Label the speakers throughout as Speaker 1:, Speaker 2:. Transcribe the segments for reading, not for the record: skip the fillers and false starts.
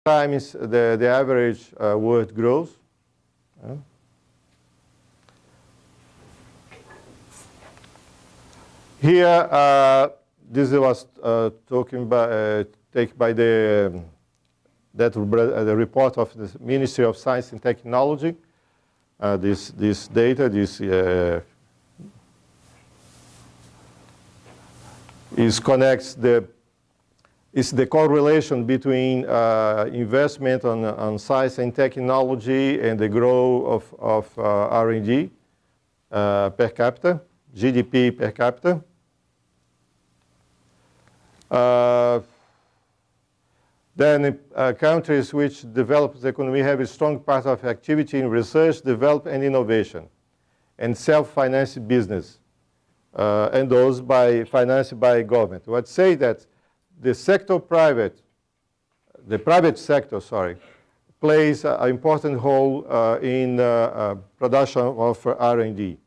Speaker 1: times the average world growth. Here, this was taken by the report of the Ministry of Science and Technology. This data, connects the correlation between investment on science and technology and the growth of R&D per capita, GDP per capita. Then countries which develop the economy have a strong part of activity in research, development, and innovation, and self-financed business, and those financed by government. I would say that the private sector, plays an important role in production of R&D,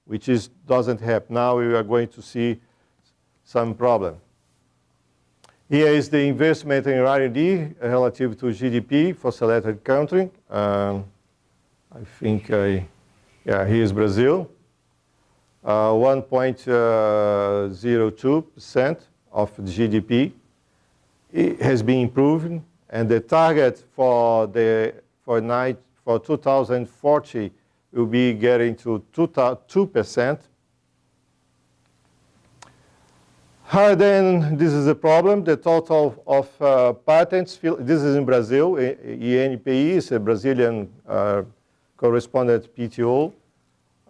Speaker 1: which doesn't happen. Now we are going to see some problem. Here is the investment in R&D relative to GDP for selected country. I think, here is Brazil. 1.02% of GDP. It has been improved, and the target for 2040 will be getting to 2%. Then this is a problem. The total of patents, this is in Brazil. INPI is a Brazilian correspondent PTO.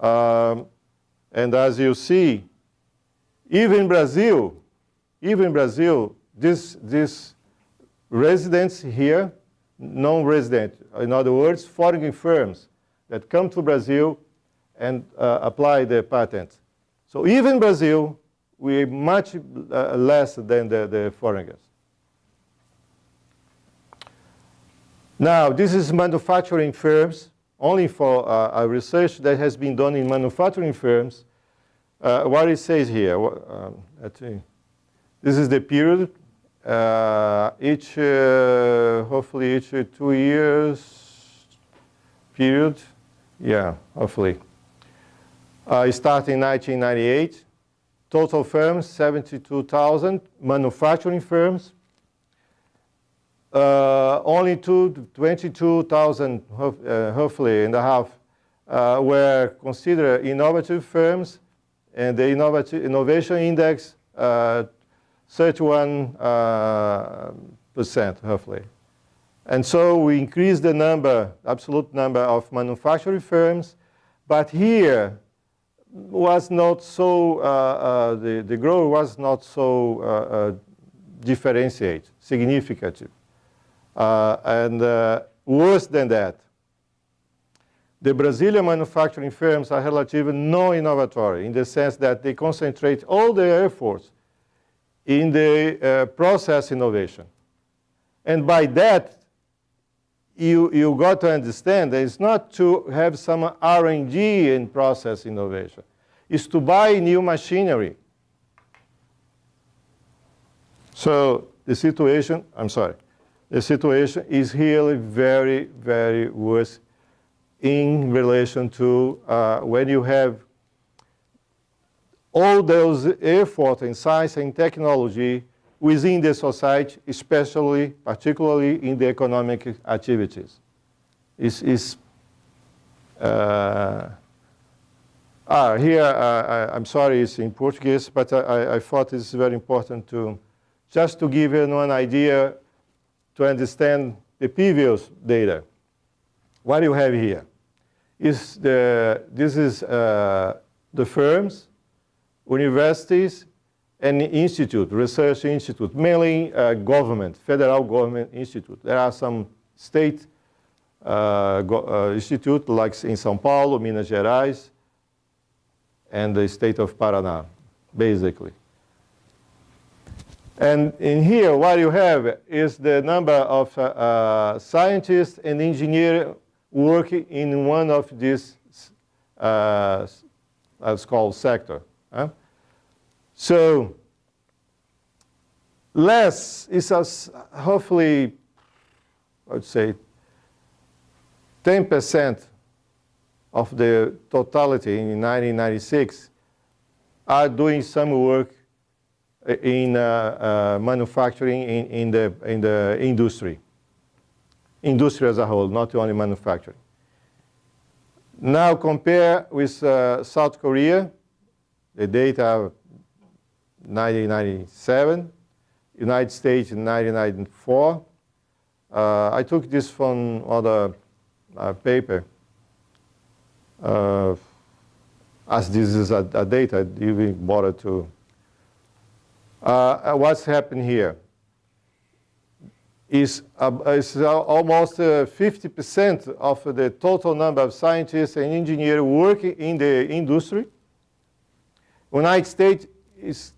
Speaker 1: And as you see, even Brazil, this residents here, non-resident, in other words, foreign firms that come to Brazil and apply the patent. So even Brazil, we're much less than the foreigners. Now, this is manufacturing firms, only for a research that has been done in manufacturing firms. What it says here, this is the period, hopefully each 2 years period, yeah, hopefully. Starting in 1998. Total firms, 72,000. Manufacturing firms, only 22,000, hopefully, and a half, were considered innovative firms, and the innovation index, 31%, hopefully. And so we increased the absolute number of manufacturing firms, but here, was not so, the growth was not so differentiated, significant. And worse than that, the Brazilian manufacturing firms are relatively non-innovatory in the sense that they concentrate all their efforts in the process innovation. And by that, you got to understand that it's not to have some R&D in process innovation. It's to buy new machinery. So the situation is really very, very worse in relation to when you have all those efforts in science and technology within the society, particularly in the economic activities. Here, I'm sorry, it's in Portuguese, but I thought it's very important just to give you an idea to understand the previous data. What you have here is this is the firms, universities, and research institute, mainly government, federal government institute. There are some state institute, like in Sampaio, Minas Gerais, and the state of Paraná, basically. And in here, what you have is the number of scientists and engineers working in one of these, let's call sector. So less is hopefully I would say, 10% of the totality in 1996 are doing some work in manufacturing in the industry. Industry as a whole, not only manufacturing. Now compare with South Korea, the data 1997, United States in 1994. I took this from other paper. As this is a data, I didn't bother to. What's happened here is almost 50% of the total number of scientists and engineers working in the industry. United States is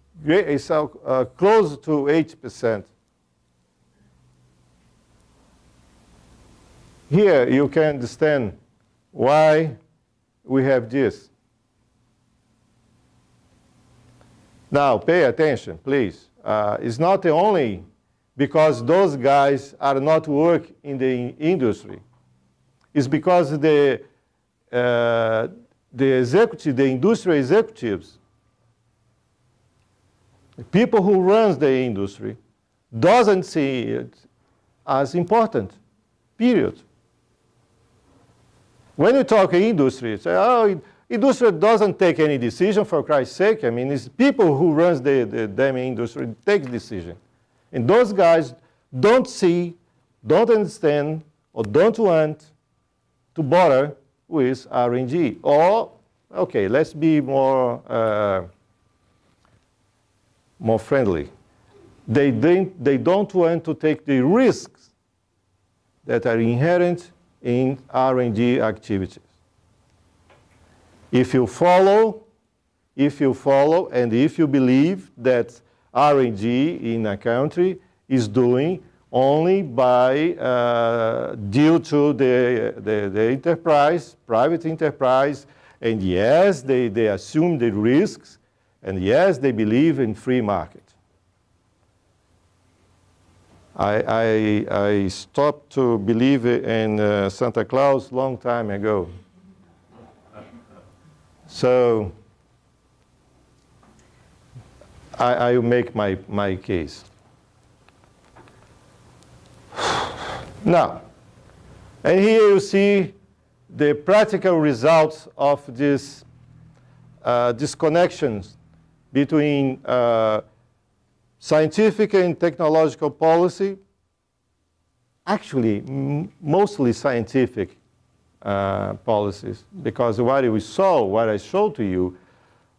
Speaker 1: close to 80%. Here you can understand why we have this. Now pay attention, please. It's not only because those guys are not working in the industry. It's because the executive, the industry executives, the people who run the industry, doesn't see it as important, period. When you talk industry, you say, oh, industry doesn't take any decision, for Christ's sake. I mean, it's people who run the damn industry take decision. And those guys don't see, don't understand, or don't want to bother with R&D. Or, okay, let's be more friendly. They don't want to take the risks that are inherent in R&D activities. If you follow, and if you believe that R&D in a country is doing only by due to the enterprise, private enterprise, and yes, they assume the risks, and yes, they believe in free market. I stopped to believe in Santa Claus a long time ago. So I will make my case. Now, and here you see the practical results of this disconnections between scientific and technological policy, actually mostly scientific policies, because what we saw, what I showed to you,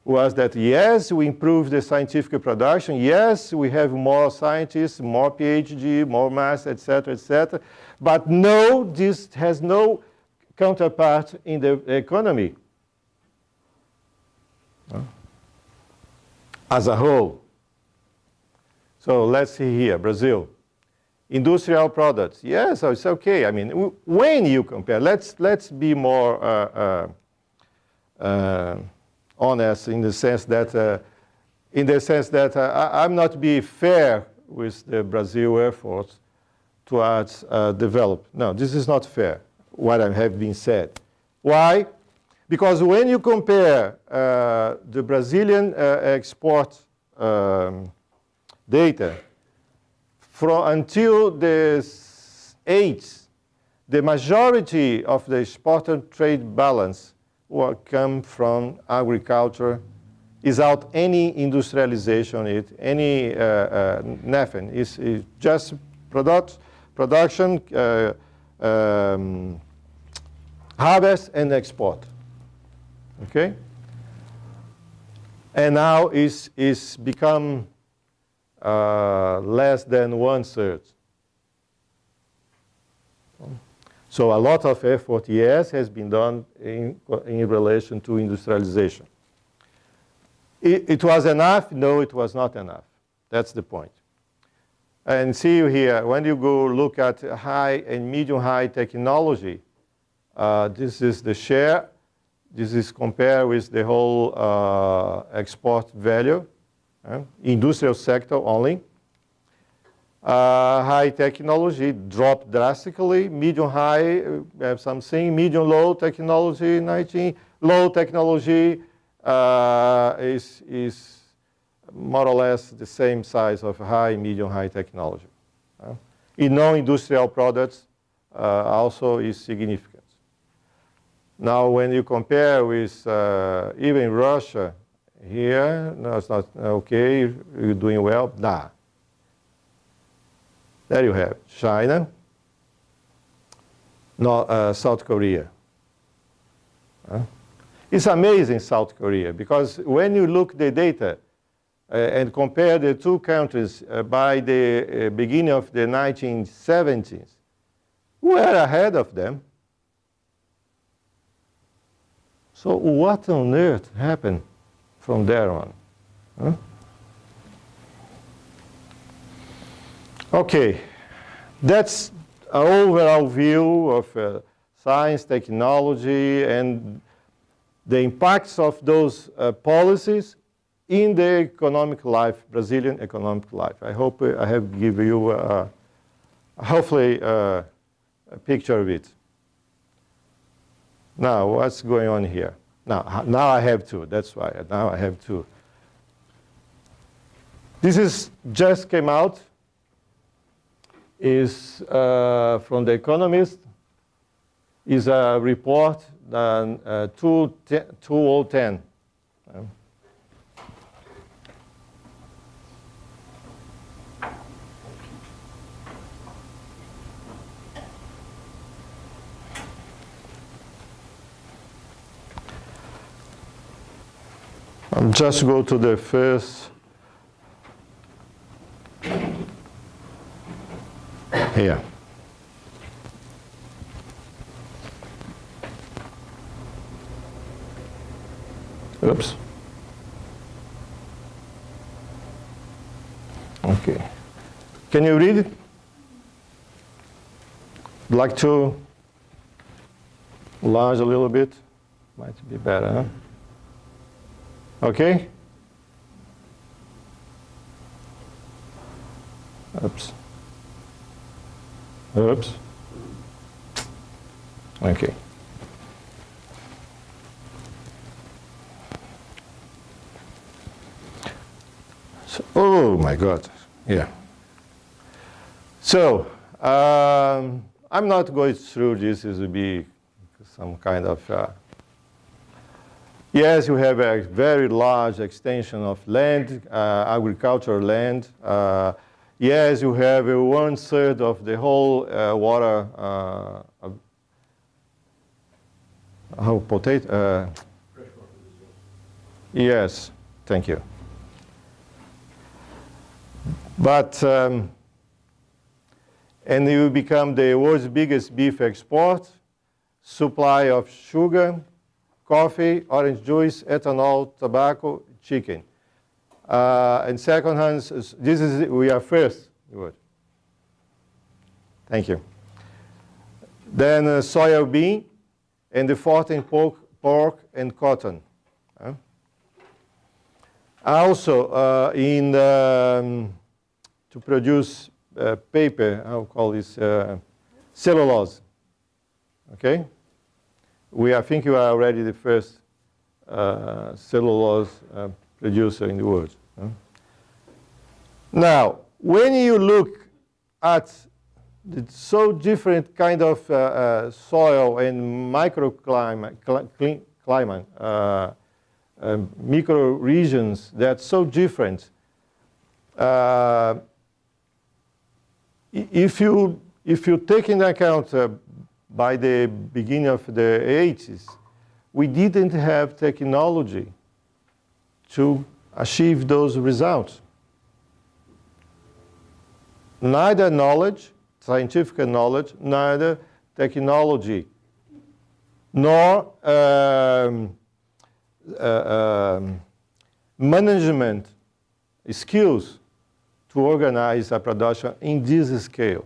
Speaker 1: was that yes, we improved the scientific production, yes, we have more scientists, more PhD, more mass, etc., but no, this has no counterpart in the economy as a whole. So let's see here, Brazil. Industrial products, yes, so it's okay. I mean, when you compare, let's be more honest in the sense that I'm not being fair with the Brazil efforts towards develop. No, this is not fair, what I have been said. Why? Because when you compare the Brazilian export data until the 8th, the majority of the export trade balance will come from agriculture, without any industrialization, nothing. It's just production, harvest, and export. Okay? And now it's become less than 1/3. So a lot of effort, yes, has been done in relation to industrialization. It was enough? No, it was not enough. That's the point. And see here, when you go look at high and medium-high technology, this is the share. This is compared with the whole export value, industrial sector only. High technology dropped drastically. Medium high, we have something. Medium low technology, 19. Low technology is more or less the same size of high, medium, high technology. In non-industrial products also is significant. Now, when you compare with even Russia here, no, it's not okay, you're doing well, nah. There you have China, South Korea. It's amazing, South Korea, because when you look the data and compare the two countries by the beginning of the 1970s, we're ahead of them. So what on earth happened from there on? Huh? Okay, that's an overall view of science, technology, and the impacts of those policies in the economic life, Brazilian economic life. I hope I have given you, hopefully, a picture of it. Now, what's going on here? Now I have two. That's why now I have two. This is just came out. Is from The Economist. Is a report 2010. I'll just go to the first. Here. Oops. Okay. Can you read it? Like to enlarge a little bit? Might be better, huh? Okay? Oops. Oops. Okay. So, oh my God. Yeah. So, I'm not going through this. This will be some kind of yes, you have a very large extension of land, agricultural land. Yes, you have 1/3 of the whole water, potato. Yes, thank you. But, and you become the world's biggest beef export, supply of sugar, coffee, orange juice, ethanol, tobacco, chicken. And second hand, this is, we are first. Good. Thank you. Then soybean, and the fourth in pork and cotton. Also, to produce paper, I'll call this cellulose. Okay? I think you are already the first cellulose producer in the world. Now, when you look at the so different kind of soil and microclimate, micro regions that are so different, if you take into account by the beginning of the 80s, we didn't have technology to achieve those results. Neither knowledge, scientific knowledge, neither technology, nor management skills to organize a production in this scale.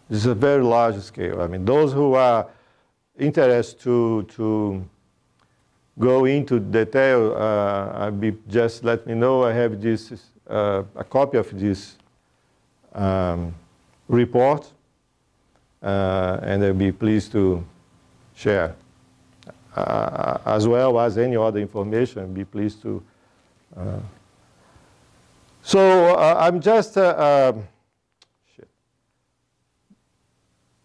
Speaker 1: This is a very large scale. I mean, those who are interested to go into detail, just let me know. I have this a copy of this report, and I'll be pleased to share. As well as any other information, I'll be pleased to. I'm just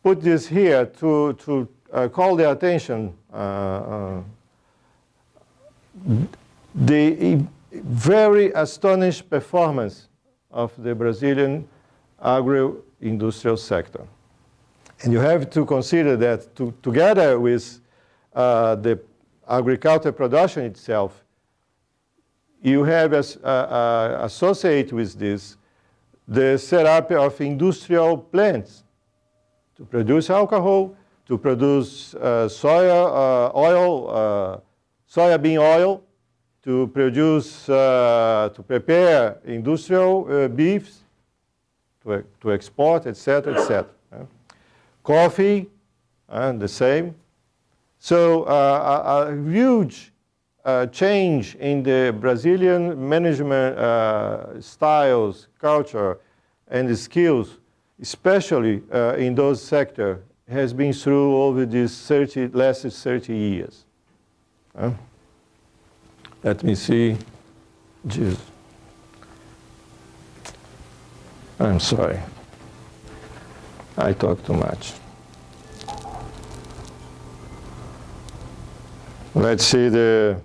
Speaker 1: put this here to call the attention the very astonished performance of the Brazilian agro-industrial sector. And you have to consider that together with the agriculture production itself, you have associated with this the setup of industrial plants to produce alcohol, to produce soybean oil, to produce, to prepare industrial beefs, to export, etc., etc. Coffee, the same. So a huge change in the Brazilian management styles, culture, and skills, especially in those sectors, has been through over these last 30 years. Let me see. Jeez. I'm sorry. I talk too much. Let's see this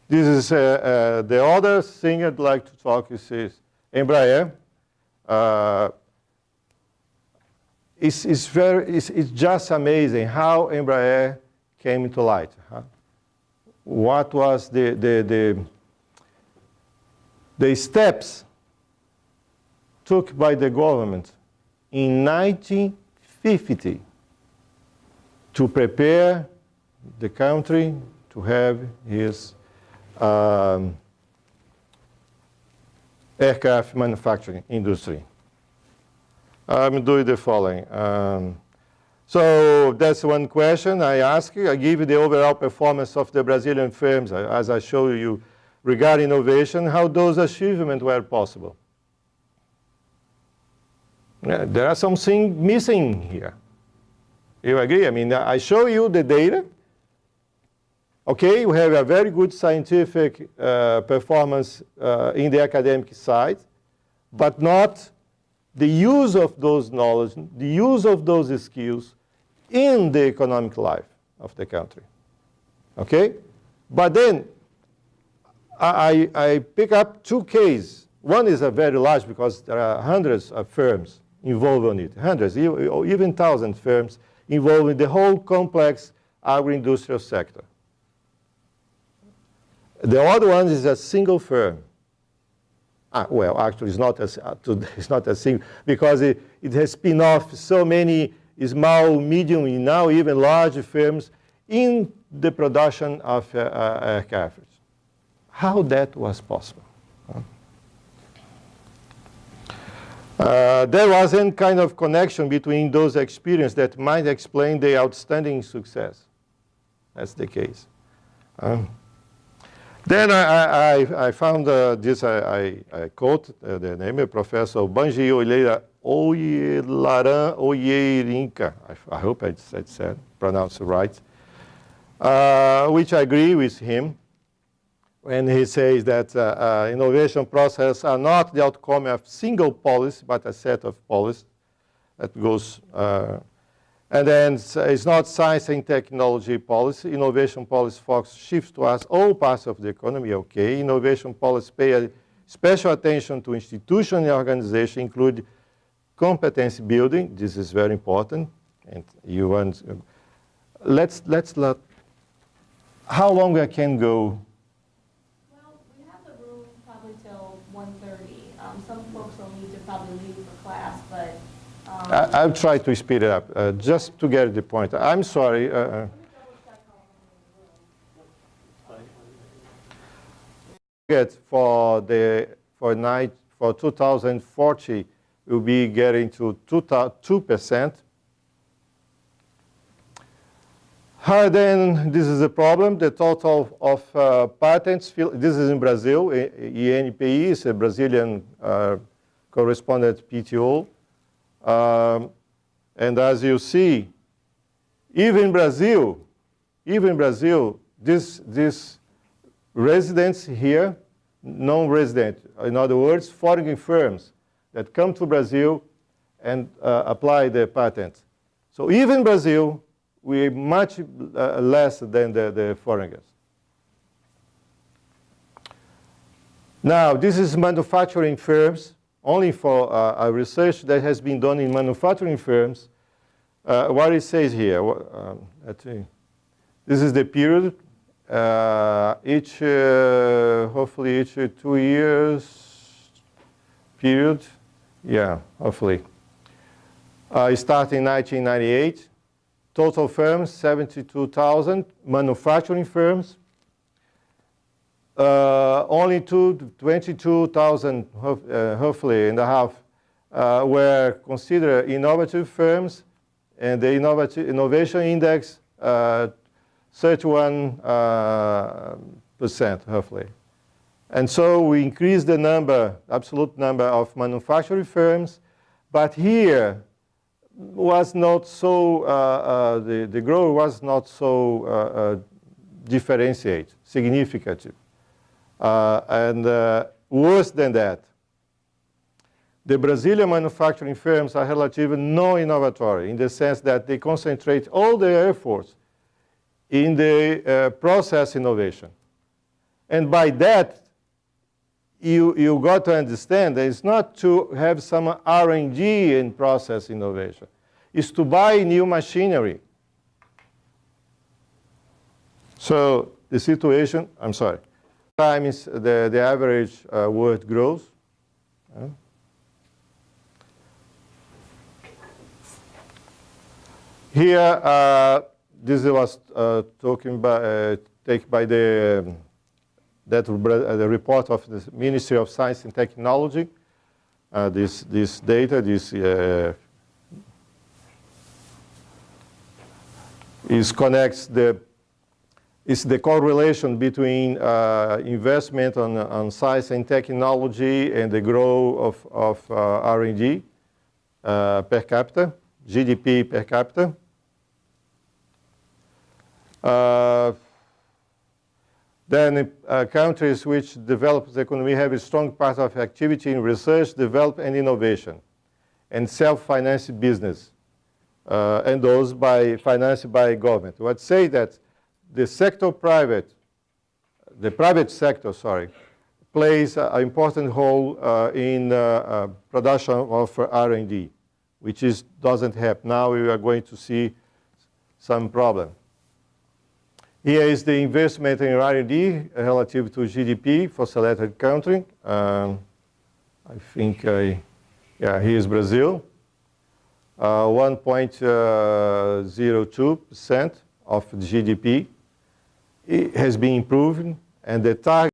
Speaker 1: is the other thing I'd like to talk is Embraer. It's just amazing how Embraer came to light. What was the steps took by the government in 1950 to prepare the country to have his aircraft manufacturing industry. I'm doing the following. So that's one question I ask you. I give you the overall performance of the Brazilian firms, as I show you, regarding innovation, how those achievements were possible. There are some things missing here. You agree? I mean, I show you the data. Okay, you have a very good scientific performance in the academic side, but not the use of those knowledge, the use of those skills in the economic life of the country. Okay? But then I pick up two cases. One is a very large because there are hundreds of firms involved in it, hundreds, even 1,000 firms involved in the whole complex agro-industrial sector. The other one is a single firm. Well, actually, it's not a single, because it has spin off so many small, medium, and now even large firms in the production of aircraft. How that was possible? There wasn't kind of connection between those experiences that might explain the outstanding success. That's the case. Then I found this, I quote the name of Professor Banji Oyeirinka. I hope I said, pronounced it right, which I agree with him when he says that innovation processes are not the outcome of single policy, but a set of policies that goes, and then it's not science and technology policy. Innovation policy focus shifts towards all parts of the economy, okay. Innovation policy pay special attention to institution and organization, include competency building. This is very important. And you want, let's let, how long I can go?
Speaker 2: Well, we have the room probably till 1:30. Some folks will need to probably leave for class, but
Speaker 1: I'll try to speed it up, just to get the point. I'm sorry. For 2040, we'll be getting to 2%. Then this is a problem. The total of patents, this is in Brazil. INPI is a Brazilian correspondent PTO. And as you see, even Brazil, this residents here, non-resident, in other words, foreign firms that come to Brazil and apply the patent. So even Brazil, we are much less than the foreigners. Now, this is manufacturing firms, only for a research that has been done in manufacturing firms. What it says here, this is the period, hopefully each 2 years period, yeah, hopefully. Starting in 1998, total firms, 72,000, manufacturing firms, only 22,000, hopefully, and a half, were considered innovative firms, and the innovation index, 31%, hopefully. And so we increased the number, absolute number of manufacturing firms, but here was not so, the growth was not so differentiated, significant. And worse than that, the Brazilian manufacturing firms are relatively non-innovatory in the sense that they concentrate all their efforts in the process innovation. And by that, you got to understand that it's not to have some R&D in process innovation. It's to buy new machinery. So the situation, I'm sorry, times the average world growth. Here, this was taken by the report of the Ministry of Science and Technology. This data, is the correlation between investment on science and technology and the growth of R&D per capita, GDP per capita. Then countries which develop the economy have a strong part of activity in research, development, and innovation, and self-financed business, and those financed by government. I would say that the private sector, plays an important role in production of R&D, which doesn't happen. Now we are going to see some problem. Here is the investment in R&D relative to GDP for selected country. I think, here is Brazil. 1.02% of GDP. It has been improving, and the target